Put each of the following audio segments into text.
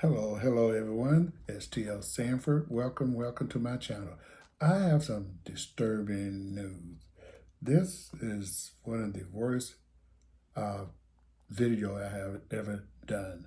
Hello everyone. It's T.L. Sanford. Welcome to my channel. I have some disturbing news. This is one of the worst uh, video I have ever done.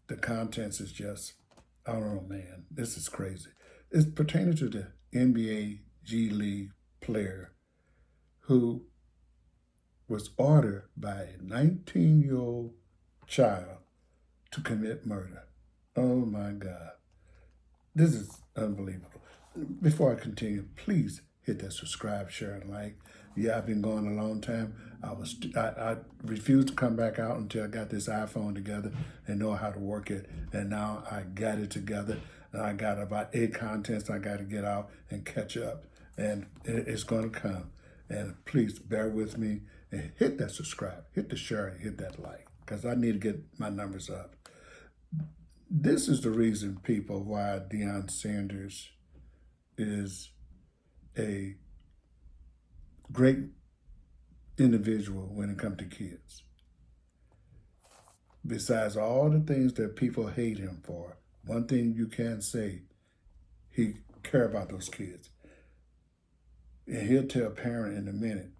The contents is just, I don't know, man. This is crazy. It's pertaining to the NBA G League player who was ordered by a 19-year-old child to commit murder. Oh my God. This is unbelievable. Before I continue, please hit that subscribe, share, and like. Yeah, I've been going a long time. I refused to come back out until I got this iPhone together and know how to work it. And now I got it together. And I got about 8 contents I got to get out and catch up. And it's going to come. And please bear with me and hit that subscribe, hit the share, and hit that like, because I need to get my numbers up. This is the reason, people, why Deion Sanders is a great individual when it comes to kids. Besides all the things that people hate him for, one thing you can say, he care about those kids. And he'll tell a parent in a minute,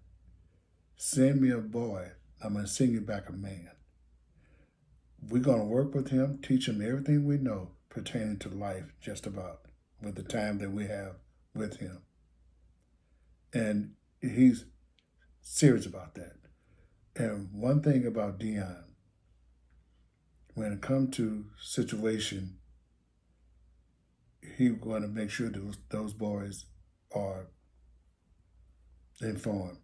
send me a boy, I'm going to send you back a man. We're going to work with him, teach him everything we know pertaining to life, just about, with the time that we have with him. And he's serious about that. And one thing about Deion, when it comes to situation, he's going to make sure those boys are informed.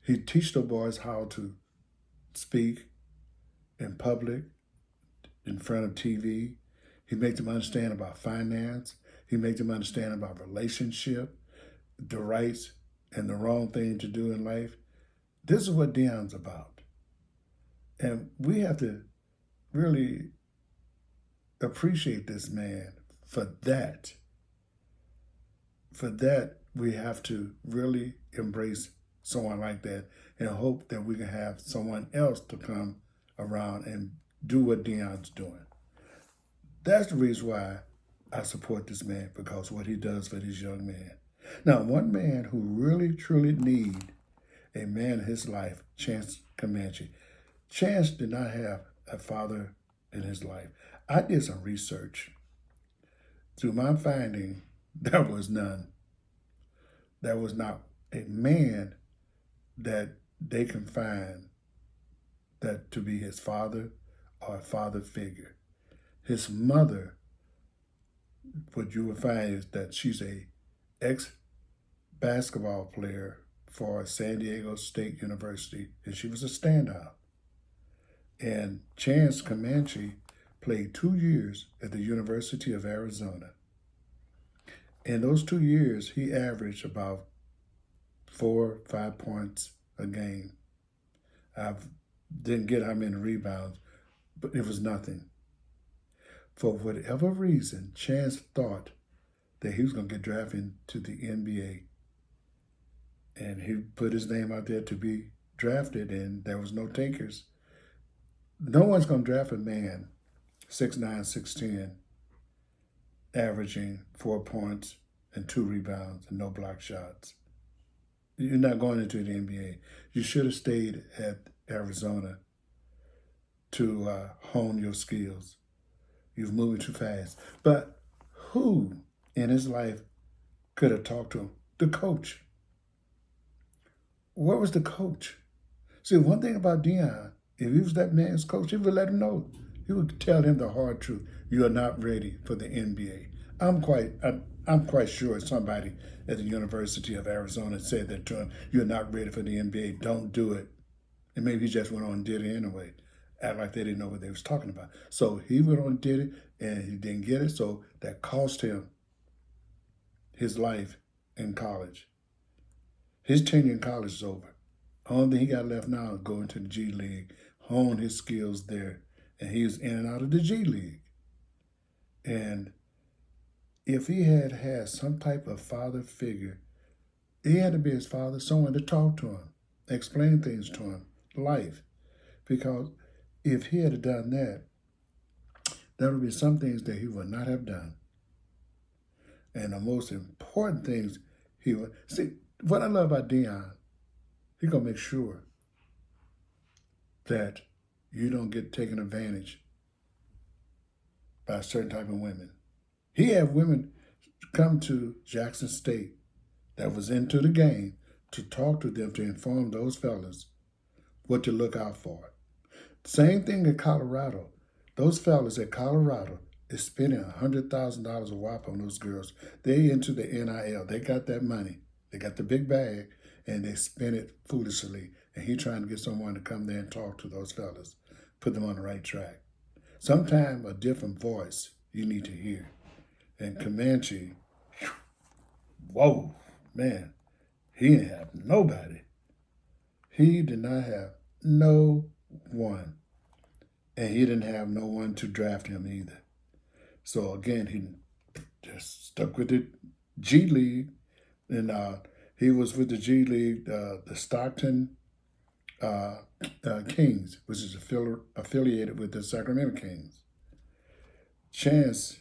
He teach the boys how to speak in public, in front of TV. He makes them understand about finance. He makes them understand about relationship, the rights and the wrong thing to do in life. This is what Deion's about. And we have to really appreciate this man for that. For that, we have to really embrace someone like that and hope that we can have someone else to come around and do what Deion's doing. That's the reason why I support this man, because what he does for this young man. Now, one man who really, truly need a man in his life, Chance Comanche. Chance did not have a father in his life. I did some research. Through my finding, there was none. There was not a man that they can find that to be his father or a father figure. His mother, what you will find is that she's a ex-basketball player for San Diego State University, and she was a standout. And Chance Comanche played 2 years at the University of Arizona. In those 2 years, he averaged about 4 or 5 points a game. I didn't get how many rebounds, but it was nothing. For whatever reason, Chance thought that he was going to get drafted to the NBA. And he put his name out there to be drafted, and there was no takers. No one's going to draft a man 6'9", 6'10", averaging 4 points and 2 rebounds and no block shots. You're not going into the NBA. You should have stayed at Arizona to hone your skills. You're moving too fast. But who in his life could have talked to him? The coach. What was the coach? See, one thing about Deion, if he was that man's coach, he would let him know. He would tell him the hard truth. You are not ready for the NBA. I'm quite sure somebody at the University of Arizona said that to him. You're not ready for the NBA. Don't do it. And maybe he just went on and did it anyway. Act like they didn't know what they was talking about. So he went on and did it, and he didn't get it. So that cost him his life in college. His tenure in college is over. Only thing he got left now is going to the G League, hone his skills there, and he was in and out of the G League. And if he had had some type of father figure, he had to be his father, someone to talk to him, explain things to him, life. Because if he had done that, there would be some things that he would not have done. And the most important things he would, see, what I love about Dion, he gonna make sure that you don't get taken advantage by a certain type of women. He had women come to Jackson State that was into the game to talk to them, to inform those fellas what to look out for. Same thing in Colorado. Those fellas at Colorado is spending $100,000 a whop on those girls. They into the NIL. They got that money. They got the big bag, and they spend it foolishly. And he trying to get someone to come there and talk to those fellas, put them on the right track. Sometimes a different voice you need to hear. And Comanche, whoa, man, he didn't have nobody. He did not have no one. And he didn't have no one to draft him either. So again, he just stuck with the G League. And he was with the G League, the Stockton Kings, which is affiliated with the Sacramento Kings. Chance,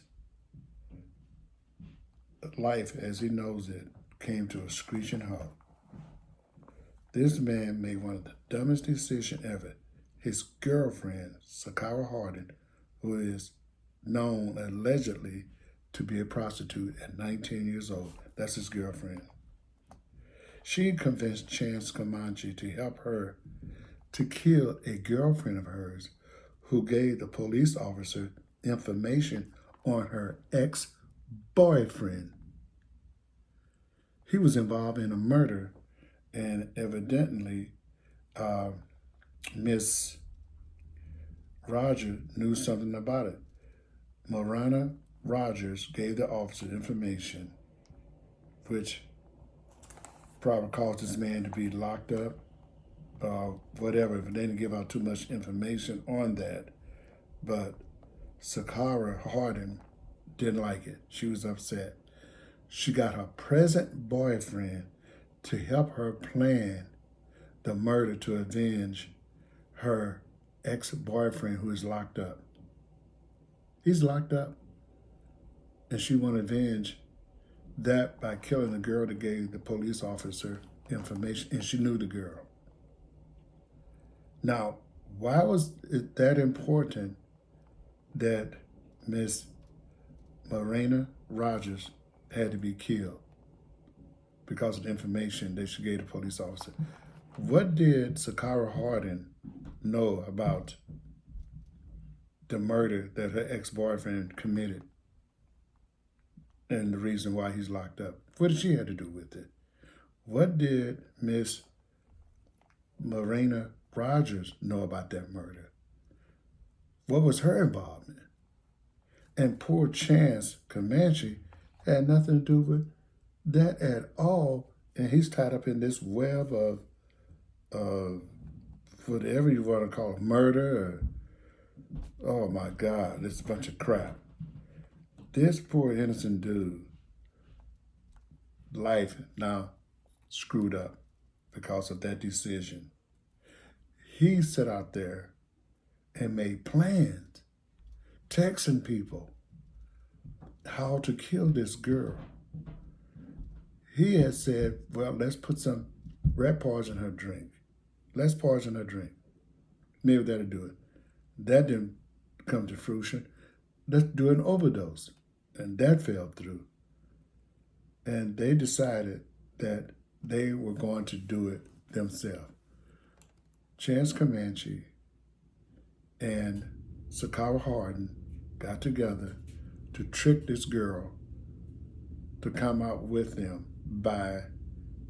life as he knows it, came to a screeching halt. This man made one of the dumbest decisions ever. His girlfriend, Sakara Hardin, who is known allegedly to be a prostitute at 19 years old. That's his girlfriend. She convinced Chance Comanche to help her to kill a girlfriend of hers who gave the police officer information on her ex-boyfriend. He was involved in a murder, and evidently Miss Rogers knew something about it. Marana Rogers gave the officer information, which probably caused this man to be locked up, whatever, but they didn't give out too much information on that. But Sakara Hardin didn't like it. She was upset. She got her present boyfriend to help her plan the murder to avenge her ex-boyfriend who is locked up. He's locked up. And she want to avenge that by killing the girl that gave the police officer information, and she knew the girl. Now, why was it that important that Miss Marana Rogers had to be killed? Because of the information that she gave the police officer. What did Sakara Hardin know about the murder that her ex-boyfriend committed and the reason why he's locked up? What did she have to do with it? What did Miss Marana Rogers know about that murder? What was her involvement? And poor Chance Comanche had nothing to do with that at all. And he's tied up in this web of whatever you want to call it, murder. Oh my God, it's a bunch of crap. This poor innocent dude, life now screwed up because of that decision. He sat out there and made plans, texting people how to kill this girl. He had said, well, let's put some rat poison in her drink. Let's poison her drink. Maybe that'll do it. That didn't come to fruition. Let's do an overdose. And that fell through. And they decided that they were going to do it themselves. Chance Comanche and Sakara Hardin got together to trick this girl to come out with them by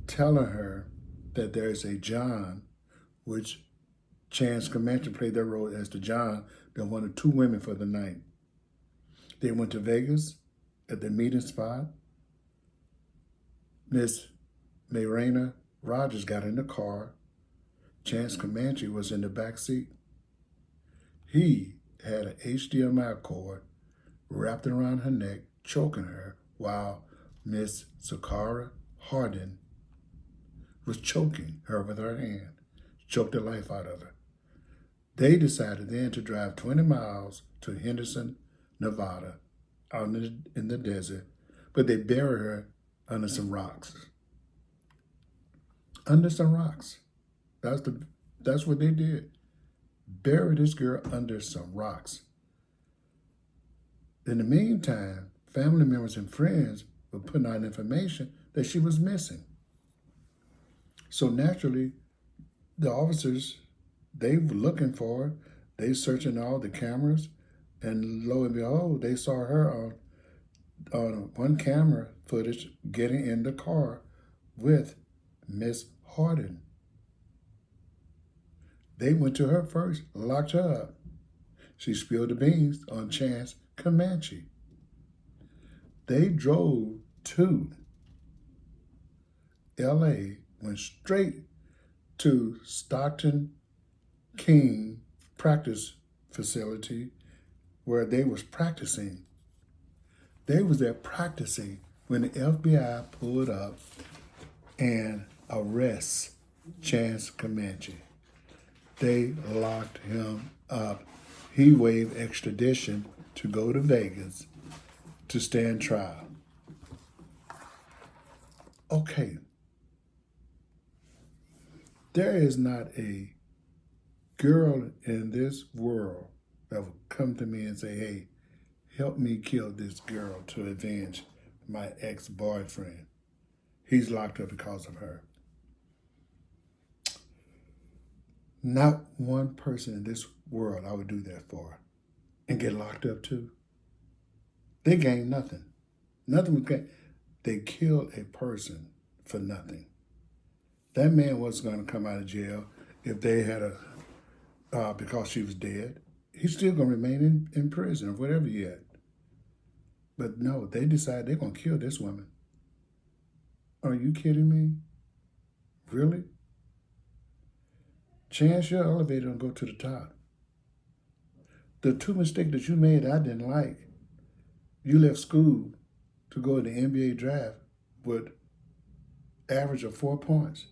telling her that there's a John, which Chance Comanche played that role as the John that wanted 2 women for the night. They went to Vegas at the meeting spot. Miss Marana Rogers got in the car. Chance Comanche was in the back seat. He had an HDMI cord wrapped around her neck, choking her, while Miss Sakara Hardin was choking her with her hand, choked the life out of her. They decided then to drive 20 miles to Henderson, Nevada, out in the desert, but they buried her under some rocks. Under some rocks. That's what they did. Bury this girl under some rocks. In the meantime, family members and friends were putting out information that she was missing. So naturally, the officers, they were looking for her. They searching all the cameras, and lo and behold, they saw her on one camera footage getting in the car with Miss Harden. They went to her first, locked her up. She spilled the beans on Chance Comanche. They drove to LA, went straight to Stockton King practice facility where they was practicing. They was there practicing when the FBI pulled up and arrests Chance Comanche. They locked him up. He waived extradition to go to Vegas to stand trial. Okay. There is not a girl in this world that will come to me and say, hey, help me kill this girl to avenge my ex-boyfriend. He's locked up because of her. Not one person in this world I would do that for and get locked up too. They gained nothing. Nothing was gained. They killed a person for nothing. That man wasn't going to come out of jail if they had because she was dead. He's still going to remain in prison or whatever yet. But no, they decided they're going to kill this woman. Are you kidding me? Really? Chance your elevator and go to the top. The two mistakes that you made I didn't like. You left school to go to the NBA draft with average of 4 points.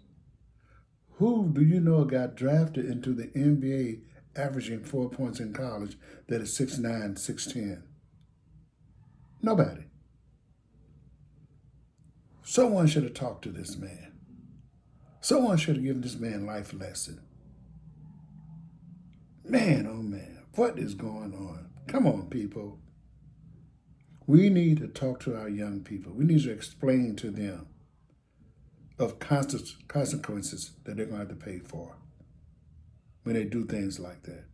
Who do you know got drafted into the NBA averaging 4 points in college that is 6'9", 6'10"? Nobody. Someone should have talked to this man. Someone should have given this man life lesson. Man, oh man, what is going on? Come on, people. We need to talk to our young people. We need to explain to them of consequences that they're going to have to pay for when they do things like that.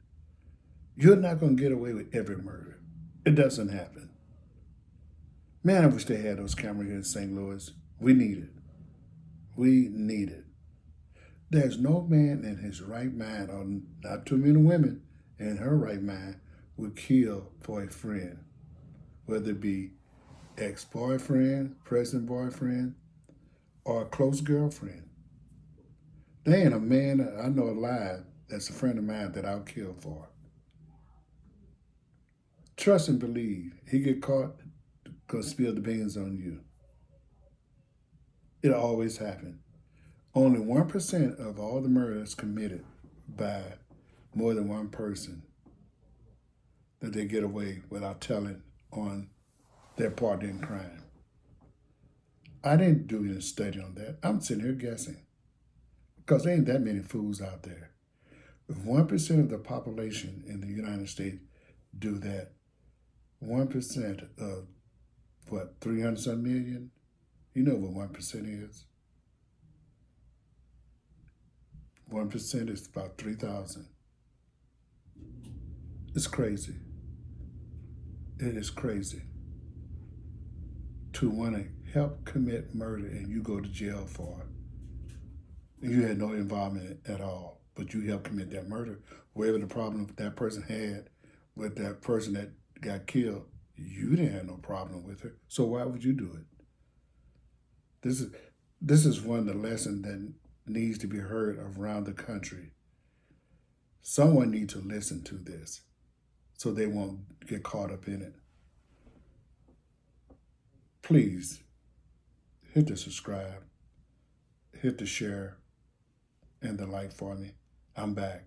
You're not going to get away with every murder. It doesn't happen. Man, I wish they had those cameras here in St. Louis. We need it. We need it. There's no man in his right mind, or not too many women in her right mind, would kill for a friend, whether it be ex-boyfriend, present boyfriend, or a close girlfriend. There ain't a man I know alive that's a friend of mine that I'll kill for. Trust and believe. He get caught, gonna spill the beans on you. It'll always happen. Only 1% of all the murders committed by more than one person that they get away without telling on their part in crime. I didn't do any study on that. I'm sitting here guessing because there ain't that many fools out there. If 1% of the population in the United States do that, 1% of what, 300-some million? You know what 1% is? 1% is about 3,000. It's crazy. It is crazy to want to help commit murder and you go to jail for it. You had no involvement at all, but you helped commit that murder. Whatever the problem that person had with that person that got killed, you didn't have no problem with her. So why would you do it? This is one of the lessons that needs to be heard around the country. Someone needs to listen to this so they won't get caught up in it. Please hit the subscribe, hit the share, and the like for me. I'm back.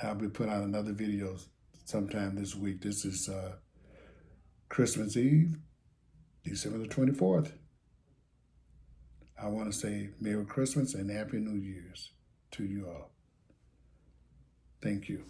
I'll be putting out another videos sometime this week. This is Christmas Eve, December the 24th. I want to say Merry Christmas and Happy New Year's to you all. Thank you.